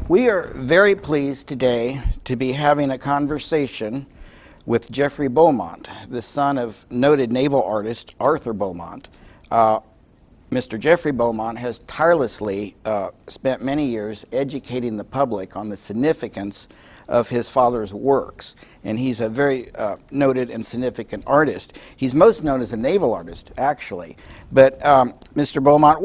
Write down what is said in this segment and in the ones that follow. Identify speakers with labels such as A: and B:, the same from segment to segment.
A: We are very pleased today to be having a conversation with Geoffrey Beaumont, the son of noted naval artist Arthur Beaumont. Mr. Geoffrey Beaumont has tirelessly spent many years educating the public on the significance of his father's works, and he's a very noted and significant artist. He's most known as a naval artist, actually. But Mr. Beaumont,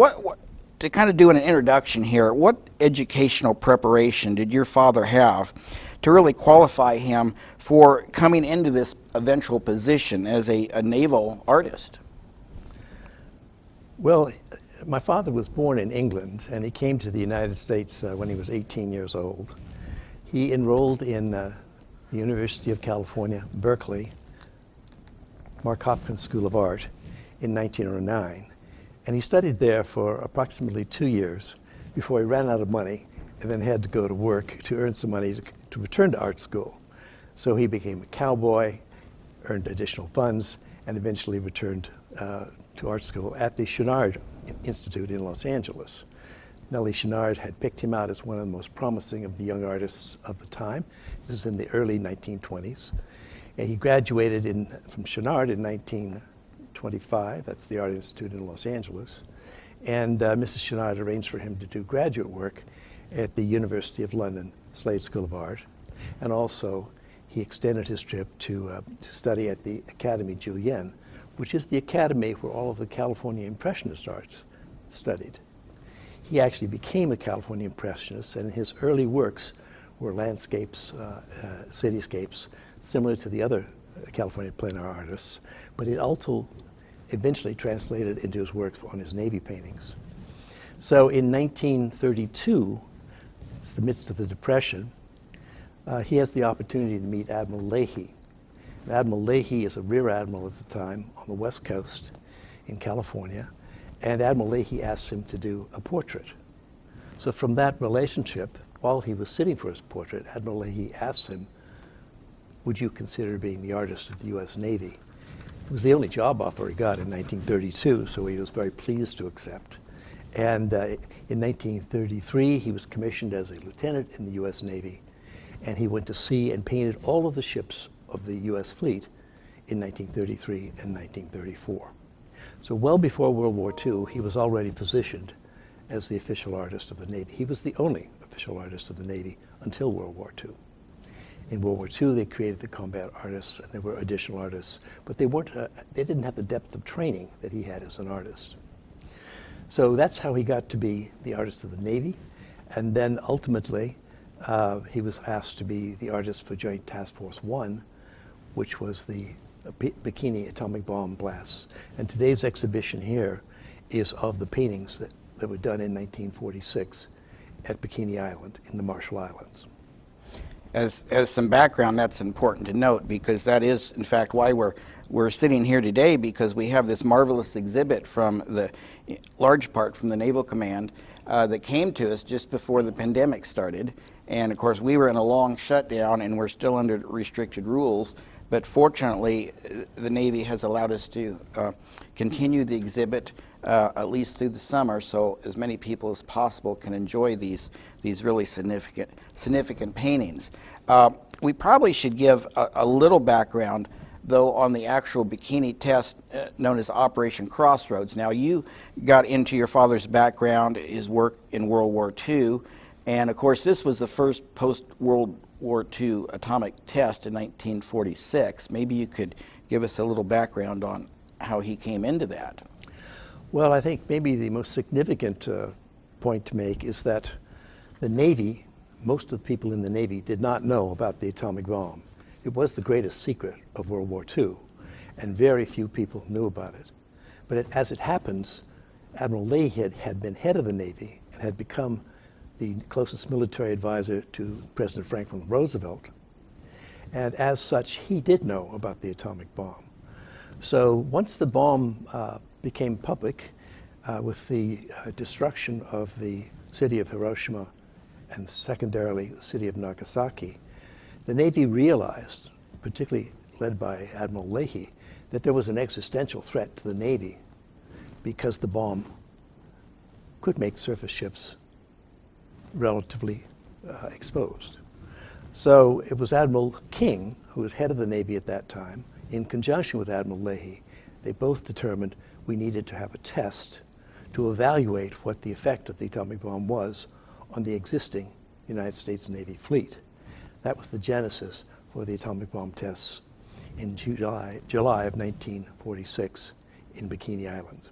A: to kind of do an introduction here, what educational preparation did your father have to really qualify him for coming into this eventual position as a naval artist?
B: Well, my father was born in England, and he came to the United States when he was 18 years old. He enrolled in the University of California, Berkeley, Mark Hopkins School of Art in 1909. And he studied there for approximately 2 years before he ran out of money and then had to go to work to earn some money to return to art school. So he became a cowboy, earned additional funds, and eventually returned to art school at the Chouinard Institute in Los Angeles. Nellie Chouinard had picked him out as one of the most promising of the young artists of the time. This is in the early 1920s. And he graduated from Chouinard in 1925. That's the Art Institute in Los Angeles. And Mrs. Chouinard arranged for him to do graduate work at the University of London Slade School of Art. And also, he extended his trip to study at the Académie Julienne, which is the academy where all of the California Impressionist arts studied. He actually became a California Impressionist, and his early works were landscapes, cityscapes, similar to the other California plein air artists, but it also eventually translated into his work on his Navy paintings. So in 1932, it's the midst of the Depression, he has the opportunity to meet Admiral Leahy. Admiral Leahy is a rear admiral at the time on the West Coast in California, and Admiral Leahy asks him to do a portrait. So from that relationship, while he was sitting for his portrait, Admiral Leahy asks him, would you consider being the artist of the U.S. Navy? It was the only job offer he got in 1932, so he was very pleased to accept. And in 1933, he was commissioned as a lieutenant in the U.S. Navy, and he went to sea and painted all of the ships of the U.S. fleet in 1933 and 1934. So well before World War II, he was already positioned as the official artist of the Navy. He was the only official artist of the Navy until World War II. In World War II, they created the combat artists, and there were additional artists, but they didn't have the depth of training that he had as an artist. So that's how he got to be the artist of the Navy, and then ultimately he was asked to be the artist for Joint Task Force 1, which was the Bikini atomic bomb blasts. And today's exhibition here is of the paintings that were done in 1946 at Bikini Island in the Marshall Islands.
A: As some background, that's important to note, because that is, in fact, why we're sitting here today, because we have this marvelous exhibit from large part from the Naval Command that came to us just before the pandemic started. And of course, we were in a long shutdown and we're still under restricted rules. But fortunately, the Navy has allowed us to continue the exhibit at least through the summer, so as many people as possible can enjoy these really significant paintings. We probably should give a little background, though, on the actual bikini test known as Operation Crossroads. Now, you got into your father's background, his work in World War II, and of course, this was the first post-World War II atomic test in 1946. Maybe you could give us a little background on how he came into that.
B: Well, I think maybe the most significant point to make is that the Navy, most of the people in the Navy did not know about the atomic bomb. It was the greatest secret of World War II, and very few people knew about it. But as it happens, Admiral Leahy had been head of the Navy and had become the closest military advisor to President Franklin Roosevelt. And as such, he did know about the atomic bomb. So once the bomb became public, with the destruction of the city of Hiroshima and secondarily the city of Nagasaki, the Navy realized, particularly led by Admiral Leahy, that there was an existential threat to the Navy because the bomb could make surface ships relatively exposed. So it was Admiral King, who was head of the Navy at that time, in conjunction with Admiral Leahy. They both determined we needed to have a test to evaluate what the effect of the atomic bomb was on the existing United States Navy fleet. That was the genesis for the atomic bomb tests in July of 1946 in Bikini Island.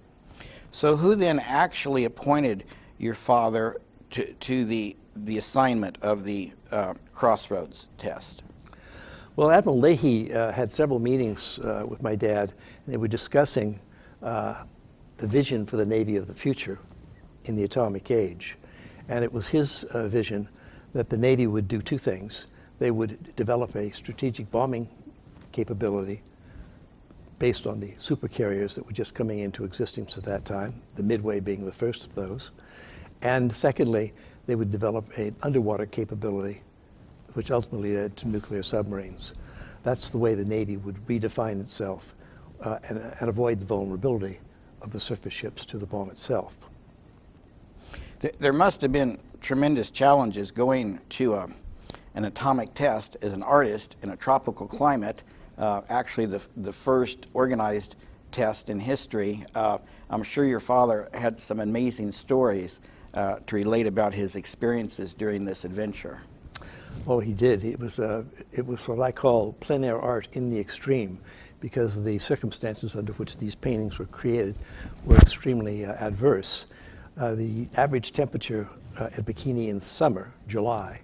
A: So who then actually appointed your father to the assignment of the Crossroads test?
B: Well, Admiral Leahy had several meetings with my dad, and they were discussing the vision for the Navy of the future in the atomic age. And it was his vision that the Navy would do two things. They would develop a strategic bombing capability based on the supercarriers that were just coming into existence at that time, the Midway being the first of those. And secondly, they would develop an underwater capability, which ultimately led to nuclear submarines. That's the way the Navy would redefine itself and avoid the vulnerability of the surface ships to the bomb itself.
A: There must have been tremendous challenges going to an atomic test as an artist in a tropical climate, actually the first organized test in history. I'm sure your father had some amazing stories to relate about his experiences during this adventure.
B: Oh, he did. It was what I call plein air art in the extreme, because the circumstances under which these paintings were created were extremely adverse. The average temperature at Bikini in summer, July,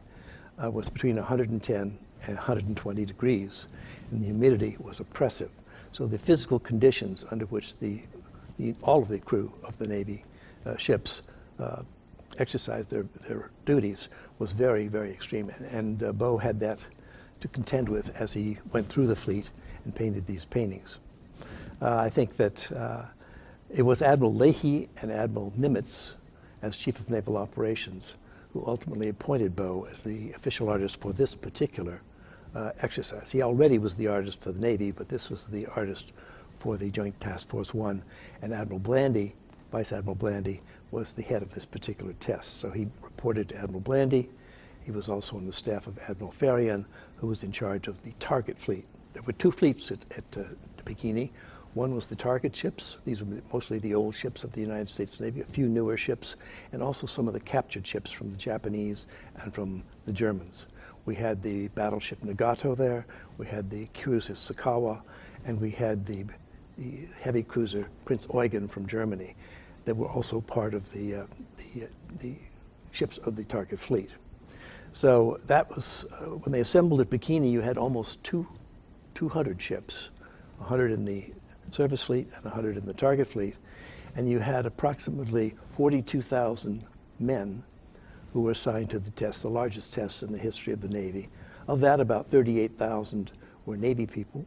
B: was between 110 and 120 degrees, and the humidity was oppressive. So the physical conditions under which all of the crew of the Navy ships exercised their duties was very, very extreme. And Beau had that to contend with as he went through the fleet and painted these paintings. I think that it was Admiral Leahy and Admiral Nimitz, as Chief of Naval Operations, who ultimately appointed Beau as the official artist for this particular exercise. He already was the artist for the Navy, but this was the artist for the Joint Task Force 1, and Admiral Blandy, Vice Admiral Blandy, was the head of this particular test. So he reported to Admiral Blandy. He was also on the staff of Admiral Farian, who was in charge of the target fleet. There were two fleets at Bikini. One was the target ships. These were mostly the old ships of the United States Navy, a few newer ships, and also some of the captured ships from the Japanese and from the Germans. We had the battleship Nagato there, we had the cruiser Sakawa, and we had the heavy cruiser Prince Eugen from Germany that were also part of the ships of the target fleet. So that was, when they assembled at Bikini, you had almost 200 ships, 100 in the surface fleet and 100 in the target fleet, and you had approximately 42,000 men who were assigned to the test, the largest test in the history of the Navy. Of that, about 38,000 were Navy people,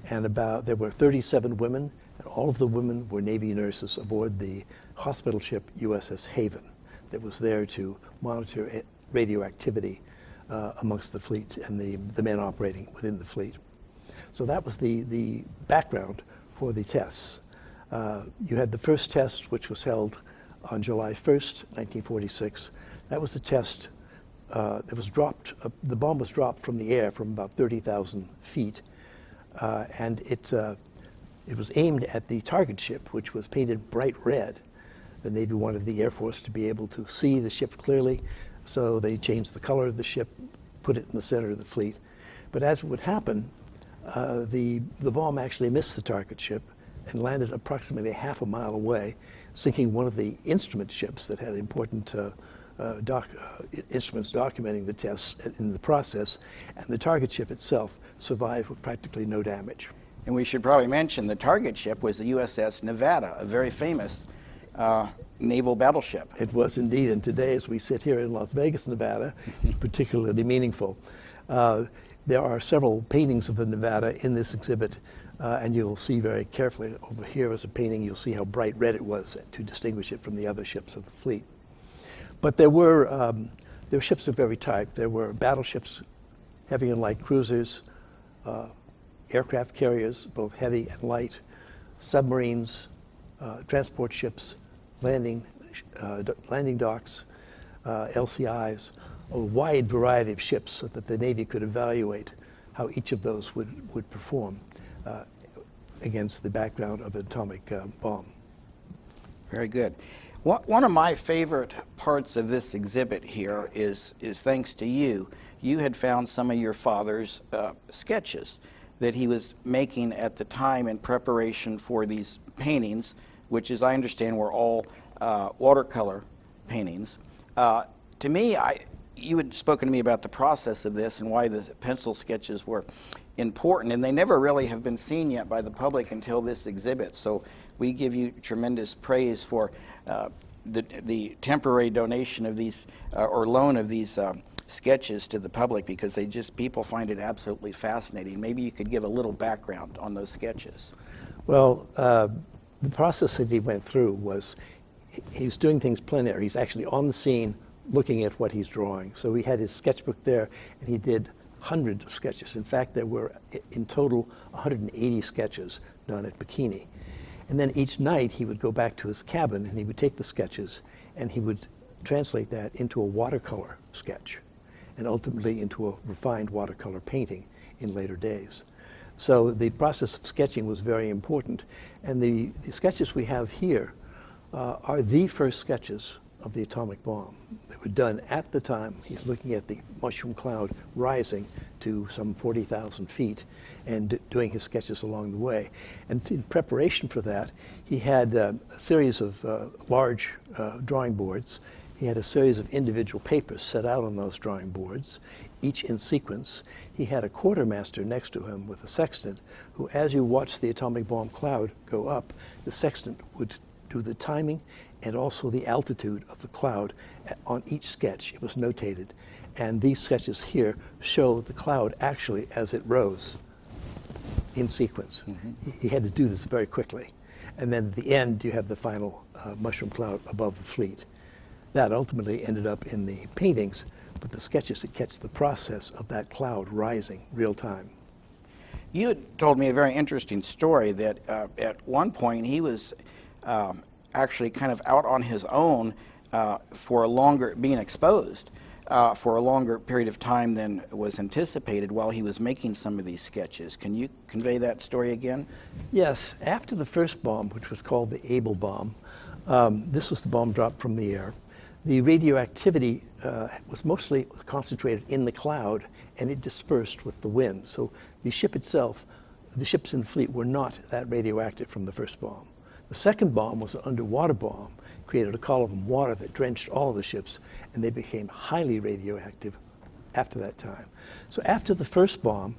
B: and there were 37 women, and all of the women were Navy nurses aboard the hospital ship USS Haven that was there to monitor radioactivity amongst the fleet and the men operating within the fleet. So that was the background for the tests. You had the first test, which was held on July 1st, 1946. That was the test that was dropped. The bomb was dropped from the air from about 30,000 feet, and it was aimed at the target ship, which was painted bright red. The Navy wanted the Air Force to be able to see the ship clearly, so they changed the color of the ship, put it in the center of the fleet. But as would happen, the bomb actually missed the target ship and landed approximately half a mile away, sinking one of the instrument ships that had important instruments documenting the tests in the process, and the target ship itself survived with practically no damage.
A: And we should probably mention the target ship was the Uss Nevada, a very famous naval battleship.
B: It was indeed, and today as we sit here in Las Vegas, Nevada, it's particularly meaningful. There are several paintings of the Nevada in this exhibit, and you'll see very carefully over here is a painting, you'll see how bright red it was to distinguish it from the other ships of the fleet. But there were ships of every type. There were battleships, heavy and light cruisers, aircraft carriers, both heavy and light, submarines, transport ships, landing docks, LCIs, a wide variety of ships so that the Navy could evaluate how each of those would perform against the background of an atomic bomb.
A: Very good. One of my favorite parts of this exhibit here is thanks to you. You had found some of your father's sketches that he was making at the time in preparation for these paintings, which, as I understand, were all watercolor paintings. To me, you had spoken to me about the process of this and why the pencil sketches were important, and they never really have been seen yet by the public until this exhibit. So we give you tremendous praise for the temporary donation of these or loan of these sketches to the public, because people find it absolutely fascinating. Maybe you could give a little background on those sketches.
B: Well, the process that he went through was he was doing things plenary. He's actually on the scene looking at what he's drawing. So he had his sketchbook there, and he did hundreds of sketches. In fact, there were in total 180 sketches done at Bikini. And then each night he would go back to his cabin and he would take the sketches and he would translate that into a watercolor sketch and ultimately into a refined watercolor painting in later days. So the process of sketching was very important. And the sketches we have here are the first sketches of the atomic bomb. They were done at the time. He's looking at the mushroom cloud rising to some 40,000 feet and doing his sketches along the way. And in preparation for that, he had a series of large drawing boards. He had a series of individual papers set out on those drawing boards, each in sequence. He had a quartermaster next to him with a sextant, who, as you watched the atomic bomb cloud go up, the sextant would do the timing and also the altitude of the cloud on each sketch. It was notated. And these sketches here show the cloud actually as it rose in sequence. Mm-hmm. He had to do this very quickly. And then at the end, you have the final mushroom cloud above the fleet. That ultimately ended up in the paintings, but the sketches that catch the process of that cloud rising real time.
A: You had told me a very interesting story that at one point he was actually kind of out on his own for a longer, being exposed for a longer period of time than was anticipated while he was making some of these sketches. Can you convey that story again?
B: Yes. After the first bomb, which was called the Able bomb, this was the bomb dropped from the air. The radioactivity was mostly concentrated in the cloud, and it dispersed with the wind. So the ship itself, the ships in the fleet were not that radioactive from the first bomb. The second bomb was an underwater bomb, created a column of water that drenched all of the ships, and they became highly radioactive after that time. So after the first bomb,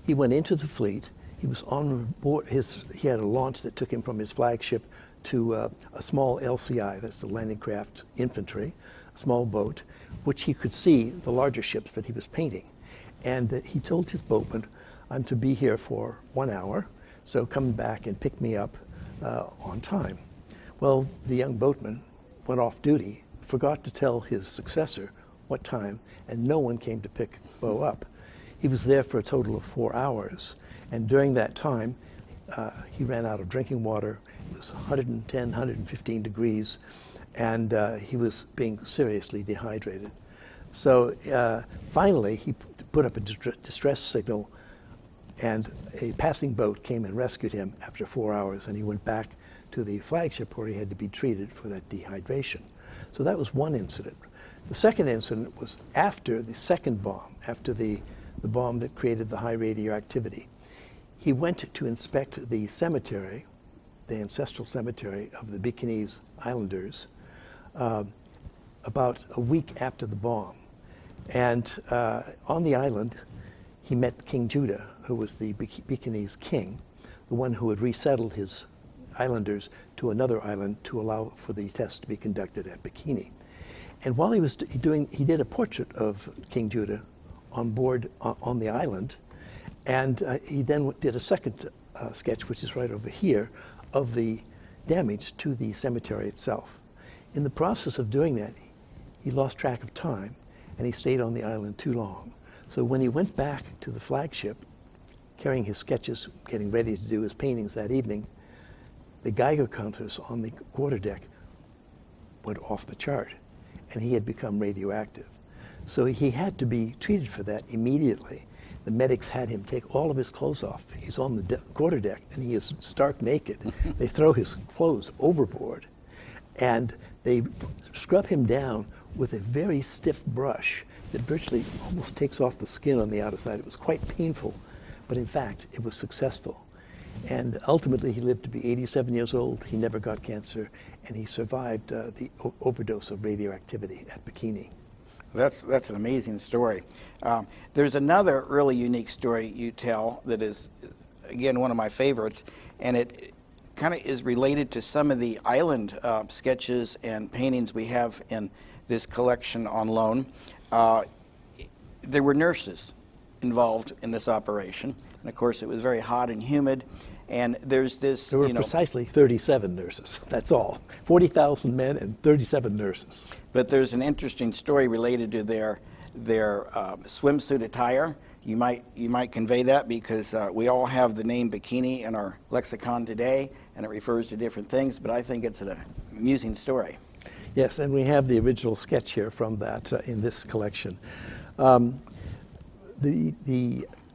B: he went into the fleet. He was on board, he had a launch that took him from his flagship to a small LCI, that's the landing craft infantry, a small boat, which he could see the larger ships that he was painting. And he told his boatman, I'm to be here for 1 hour, so come back and pick me up on time. Well, the young boatman went off duty, forgot to tell his successor what time, and no one came to pick Beau up. He was there for a total of 4 hours, and during that time, he ran out of drinking water. It was 110, 115 degrees, and he was being seriously dehydrated. So finally, he put up a distress signal, and a passing boat came and rescued him after 4 hours, and he went back to the flagship where he had to be treated for that dehydration. So that was one incident. The second incident was after the second bomb, after the bomb that created the high radioactivity. He went to inspect the cemetery, the ancestral cemetery of the Bikinese Islanders, about a week after the bomb. And on the island, he met King Judah, who was the Bikinese king, the one who had resettled his islanders to another island to allow for the test to be conducted at Bikini. And while he was he did a portrait of King Judah on board on the island, and he then did a second sketch, which is right over here, of the damage to the cemetery itself. In the process of doing that, he lost track of time, and he stayed on the island too long. So when he went back to the flagship, carrying his sketches, getting ready to do his paintings that evening, the Geiger counters on the quarterdeck went off the chart, and he had become radioactive. So he had to be treated for that immediately. The medics had him take all of his clothes off. He's on the quarterdeck, and he is stark naked. They throw his clothes overboard, and they scrub him down with a very stiff brush that virtually almost takes off the skin on the outside. It was quite painful, but in fact, it was successful. And ultimately, he lived to be 87 years old. He never got cancer, and he survived the overdose of radioactivity at Bikini.
A: That's an amazing story. There's another really unique story you tell that is, again, one of my favorites, and it kind of is related to some of the island sketches and paintings we have in this collection on loan. There were nurses involved in this operation, and of course it was very hot and humid, and there's this,
B: There were precisely 37 nurses, that's all. 40,000 men and 37 nurses.
A: But there's an interesting story related to their swimsuit attire. You might convey that because we all have the name bikini in our lexicon today, and it refers to different things, but I think it's an amusing story.
B: Yes, and we have the original sketch here from that in this collection. The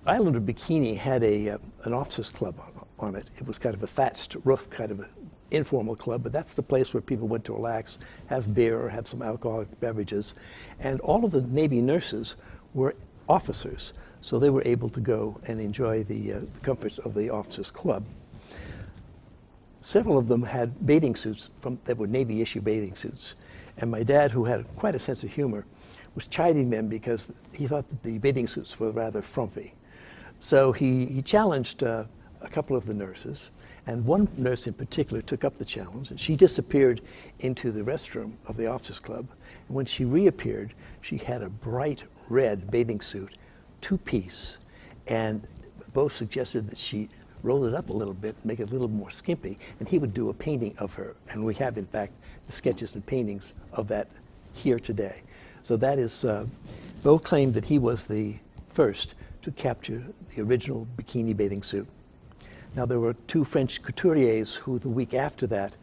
B: island of Bikini had an officers club on it. It was kind of a thatched roof, kind of an informal club, but that's the place where people went to relax, have beer, or have some alcoholic beverages. And all of the Navy nurses were officers, so they were able to go and enjoy the comforts of the officers club. Several of them had bathing suits that were Navy issue bathing suits. And my dad, who had quite a sense of humor, was chiding them because he thought that the bathing suits were rather frumpy. So he challenged a couple of the nurses, and one nurse in particular took up the challenge, and she disappeared into the restroom of the officers club. And when she reappeared, she had a bright red bathing suit, two-piece, and both suggested that she roll it up a little bit, make it a little more skimpy, and he would do a painting of her. And we have, in fact, the sketches and paintings of that here today. So that is, Beau claimed that he was the first to capture the original bikini bathing suit. Now, there were two French couturiers who, the week after that,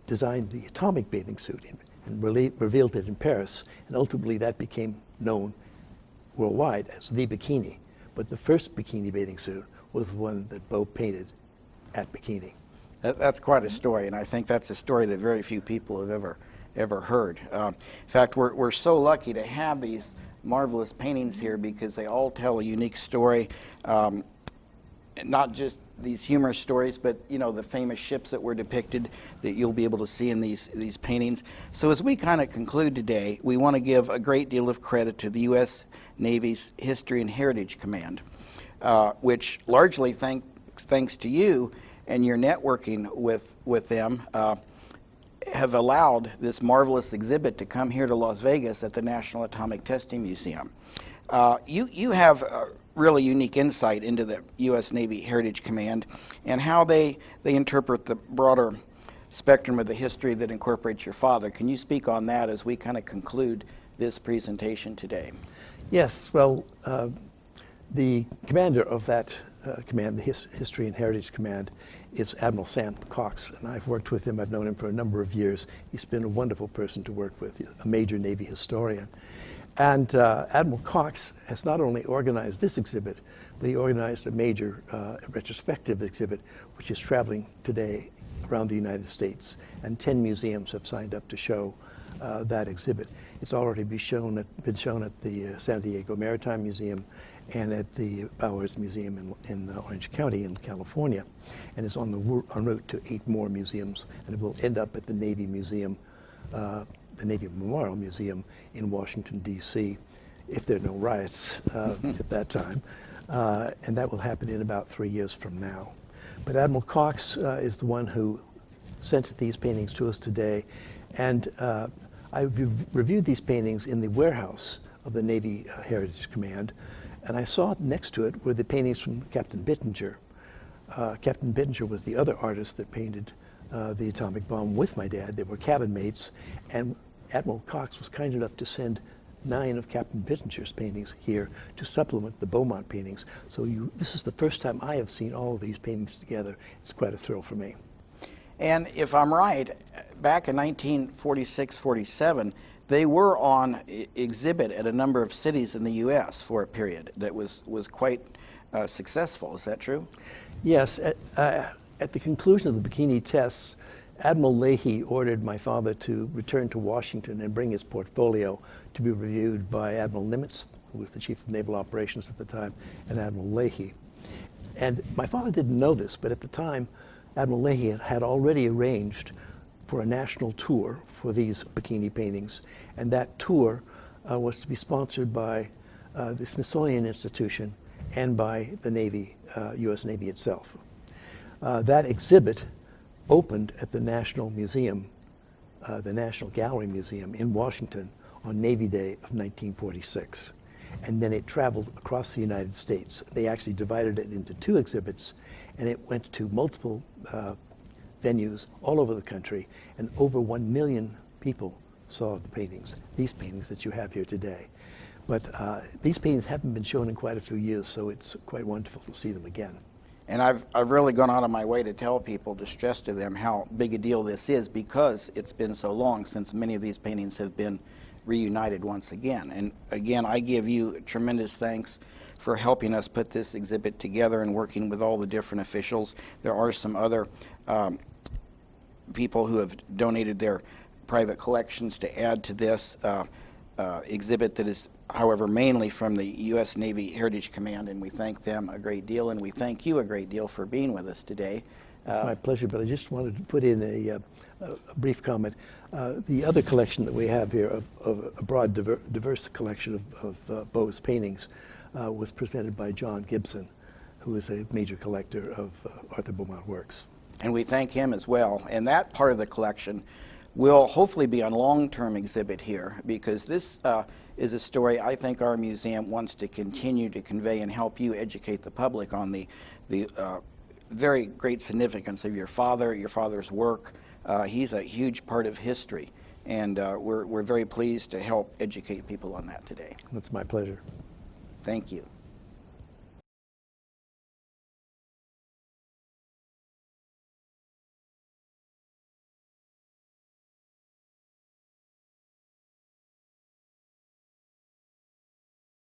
B: designed the atomic bathing suit and revealed it in Paris, and ultimately that became known worldwide as the bikini. But the first bikini bathing suit was the one that Beau painted at Bikini.
A: That's quite a story, and I think that's a story that very few people have ever heard. In fact, we're so lucky to have these marvelous paintings here because they all tell a unique story, not just these humorous stories, but the famous ships that were depicted that you'll be able to see in these paintings. So as we kind of conclude today, we want to give a great deal of credit to the U.S. Navy's History and Heritage Command, which largely thanks to you and your networking with them, have allowed this marvelous exhibit to come here to Las Vegas at the National Atomic Testing Museum. You have a really unique insight into the U.S. Navy Heritage Command and how they interpret the broader spectrum of the history that incorporates your father. Can you speak on that as we kind of conclude this presentation today?
B: Yes, well, the commander of that command, the History and Heritage Command, is Admiral Sam Cox, and I've worked with him. I've known him for a number of years. He's been a wonderful person to work with, a major Navy historian. And Admiral Cox has not only organized this exhibit, but he organized a major retrospective exhibit, which is traveling today around the United States. And 10 museums have signed up to show that exhibit. It's already been shown at the San Diego Maritime Museum and at the Bowers Museum in Orange County in California, and is en route to 8 more museums, and it will end up at the Navy Museum, the Navy Memorial Museum in Washington, D.C., if there are no riots at that time, and that will happen in about 3 years from now. But Admiral Cox is the one who sent these paintings to us today, and I've reviewed these paintings in the warehouse of the Navy Heritage Command, and I saw next to it were the paintings from Captain Bittinger. Captain Bittinger was the other artist that painted the atomic bomb with my dad. They were cabin mates, and Admiral Cox was kind enough to send 9 of Captain Bittinger's paintings here to supplement the Beaumont paintings. So this is the first time I have seen all of these paintings together. It's quite a thrill for me.
A: And if I'm right, back in 1946-47, they were on exhibit at a number of cities in the U.S. for a period that was quite successful. Is that true?
B: Yes. At the conclusion of the bikini tests, Admiral Leahy ordered my father to return to Washington and bring his portfolio to be reviewed by Admiral Nimitz, who was the chief of naval operations at the time, and Admiral Leahy. And my father didn't know this, but at the time, Admiral Leahy had already arranged for a national tour for these bikini paintings, and that tour was to be sponsored by the Smithsonian Institution and by the Navy, U.S. Navy itself. That exhibit opened at the National Museum, the National Gallery Museum in Washington on Navy Day of 1946. And then it traveled across the United States. They actually divided it into 2 exhibits, and it went to multiple venues all over the country, and over 1 million people saw the paintings, these paintings that you have here today. But these paintings haven't been shown in quite a few years, so it's quite wonderful to see them again.
A: And I've really gone out of my way to tell people, to stress to them how big a deal this is, because it's been so long since many of these paintings have been reunited once again. And again, I give you tremendous thanks for helping us put this exhibit together and working with all the different officials. There are some other people who have donated their private collections to add to this exhibit that is, however, mainly from the U.S. Navy Heritage Command, and we thank them a great deal, and we thank you a great deal for being with us today.
B: It's my pleasure, but I just wanted to put in a brief comment. The other collection that we have here of a broad, diverse collection of Beau's paintings was presented by John Gibson, who is a major collector of Arthur Beaumont works.
A: And we thank him as well. And that part of the collection will hopefully be on long-term exhibit here, because this is a story I think our museum wants to continue to convey and help you educate the public on the very great significance of your father's work. He's a huge part of history, and we're very pleased to help educate people on that today.
B: It's my pleasure.
A: Thank you.